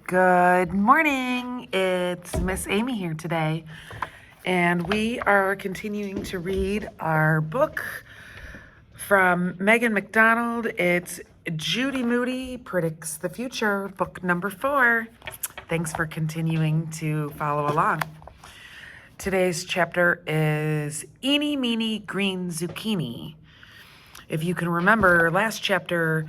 Good morning. It's Miss Amy here today, and we are continuing to read our book from Megan McDonald. It's Judy Moody Predicts the Future, book number 4. Thanks for continuing to follow along. Today's chapter is Eeny Meany Green Zucchini. If you can remember, last chapter,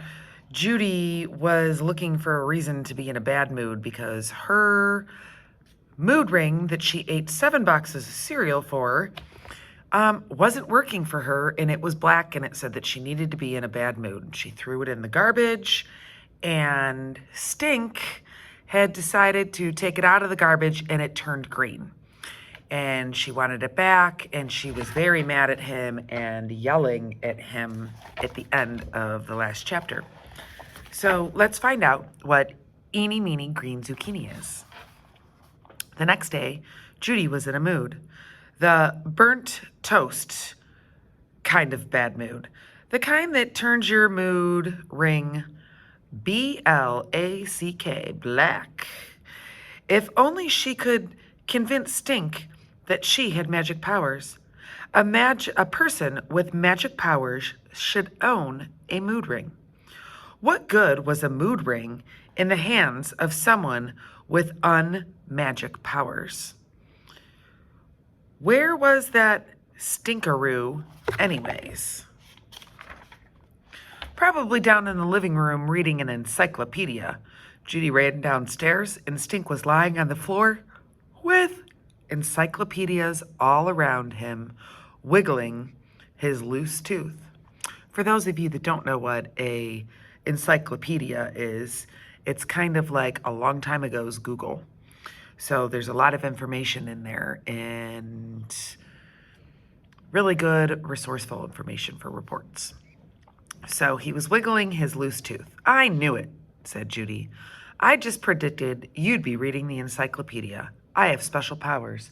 Judy was looking for a reason to be in a bad mood because her mood ring that she ate 7 boxes of cereal for wasn't working for her, and it was black, and it said that she needed to be in a bad mood. She threw it in the garbage, and Stink had decided to take it out of the garbage, and it turned green. And she wanted it back, and she was very mad at him and yelling at him at the end of the last chapter. So let's find out what Eeny Meany Green Zucchini is. The next day, Judy was in a mood. The burnt toast kind of bad mood. The kind that turns your mood ring B-L-A-C-K, black. If only she could convince Stink that she had magic powers. A person with magic powers should own a mood ring. What good was a mood ring in the hands of someone with unmagic powers? Where was that stinkeroo anyways? Probably down in the living room reading an encyclopedia. Judy ran downstairs and Stink was lying on the floor with encyclopedias all around him, wiggling his loose tooth. For those of you that don't know what a encyclopedia is, it's kind of like a long time ago's Google. So there's a lot of information in there and really good, resourceful information for reports. So he was wiggling his loose tooth. I knew it, said Judy. I just predicted you'd be reading the encyclopedia. I have special powers.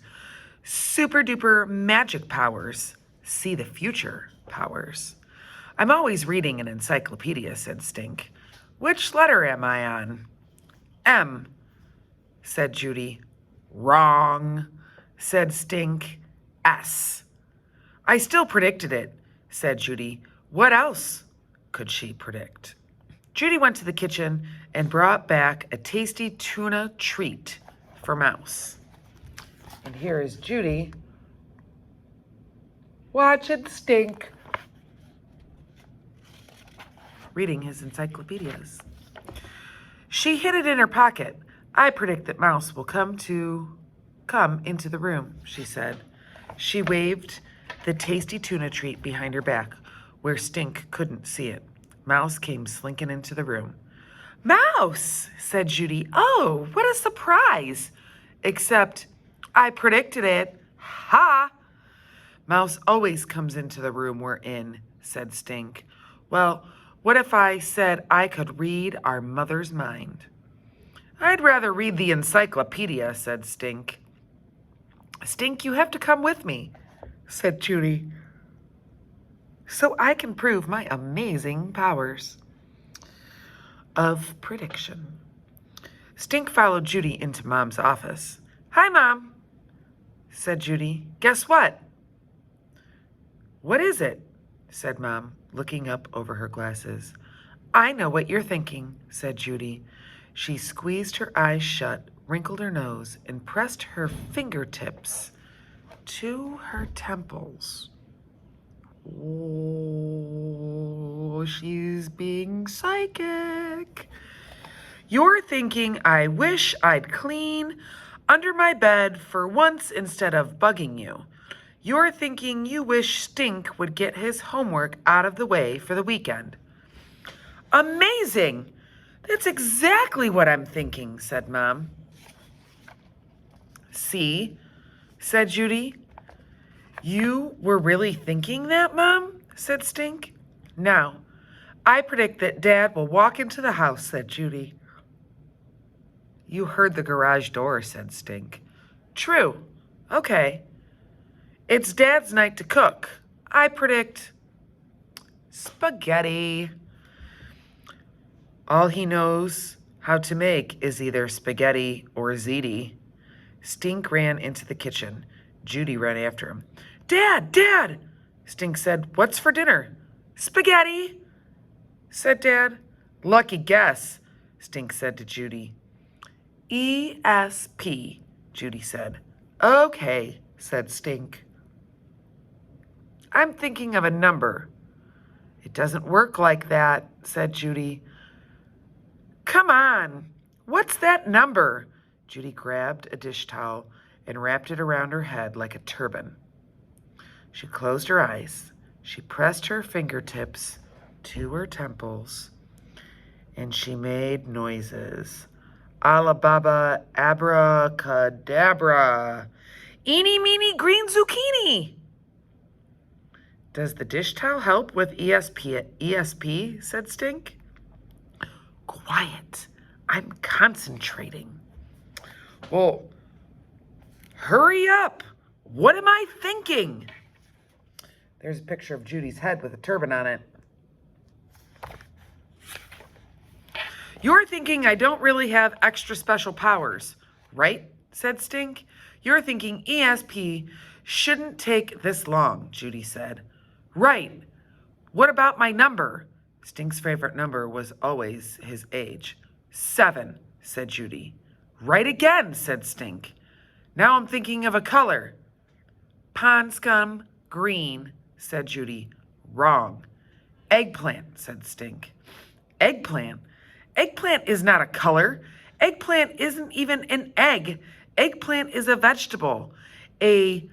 Super duper magic powers. See the future powers. I'm always reading an encyclopedia, said Stink. Which letter am I on? M, said Judy. Wrong, said Stink. S. I still predicted it, said Judy. What else could she predict? Judy went to the kitchen and brought back a tasty tuna treat for Mouse. And here is Judy watching Stink reading his encyclopedias. She hid it in her pocket. I predict that Mouse will come into the room, she said. She waved the tasty tuna treat behind her back where Stink couldn't see it. Mouse came slinking into the room. Mouse, said Judy. Oh, what a surprise. Except I predicted it. Ha! Mouse always comes into the room we're in, said Stink. Well, what if I said I could read our mother's mind? I'd rather read the encyclopedia, said Stink. Stink, you have to come with me, said Judy, so I can prove my amazing powers of prediction. Stink followed Judy into Mom's office. Hi, Mom, said Judy. Guess what? What is it? Said Mom, looking up over her glasses. I know what you're thinking, said Judy. She squeezed her eyes shut, wrinkled her nose, and pressed her fingertips to her temples. Oh, she's being psychic. You're thinking I wish I'd clean under my bed for once instead of bugging you. You're thinking you wish Stink would get his homework out of the way for the weekend. Amazing! That's exactly what I'm thinking, said Mom. See, said Judy. You were really thinking that, Mom, said Stink. Now, I predict that Dad will walk into the house, said Judy. You heard the garage door, said Stink. True. Okay. It's Dad's night to cook. I predict spaghetti. All he knows how to make is either spaghetti or ziti. Stink ran into the kitchen. Judy ran after him. Dad, Dad, Stink said, what's for dinner? Spaghetti, said Dad. Lucky guess, Stink said to Judy. ESP, Judy said. Okay, said Stink. I'm thinking of a number. It doesn't work like that, said Judy. Come on, what's that number? Judy grabbed a dish towel and wrapped it around her head like a turban. She closed her eyes. She pressed her fingertips to her temples, and she made noises. Alababa, abracadabra. Eeny, meany, green zucchini. Does the dish towel help with ESP, said Stink. Quiet. I'm concentrating. Well, hurry up. What am I thinking? There's a picture of Judy's head with a turban on it. You're thinking I don't really have extra special powers, right? Said Stink. You're thinking ESP shouldn't take this long, Judy said. Right. What about my number? Stink's favorite number was always his age. 7, said Judy. Right again, said Stink. Now I'm thinking of a color. Pond scum, green, said Judy. Wrong. Eggplant, said Stink. Eggplant? Eggplant is not a color. Eggplant isn't even an egg. Eggplant is a vegetable. A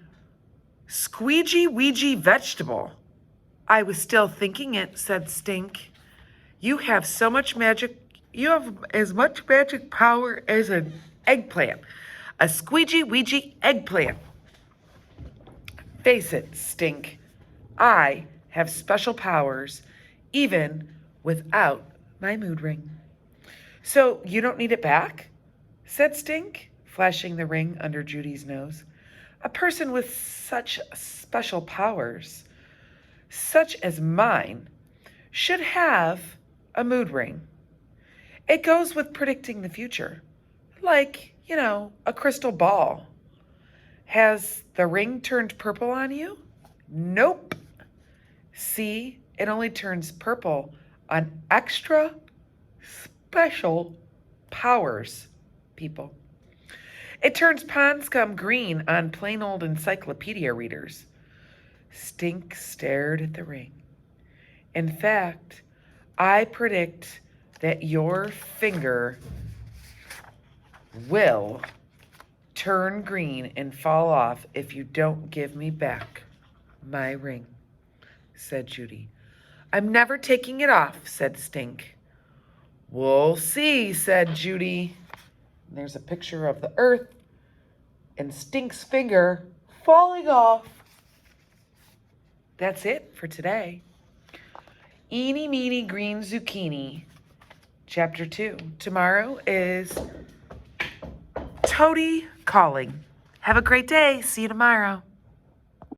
squeegee-weegee vegetable. I was still thinking it, said Stink. You have so much magic. You have as much magic power as an eggplant. A squeegee-weegee eggplant. Face it, Stink. I have special powers, even without my mood ring. So you don't need it back? Said Stink, flashing the ring under Judy's nose. A person with such special powers, such as mine, should have a mood ring. It goes with predicting the future, like, a crystal ball. Has the ring turned purple on you? Nope. See, it only turns purple on extra special powers, people. It turns pond scum green on plain old encyclopedia readers. Stink stared at the ring. In fact, I predict that your finger will turn green and fall off if you don't give me back my ring, said Judy. I'm never taking it off, said Stink. We'll see, said Judy. There's a picture of the earth and Stink's finger falling off. That's it for today. Eeny, meany, green zucchini. Chapter 2. Tomorrow is Toady calling. Have a great day. See you tomorrow.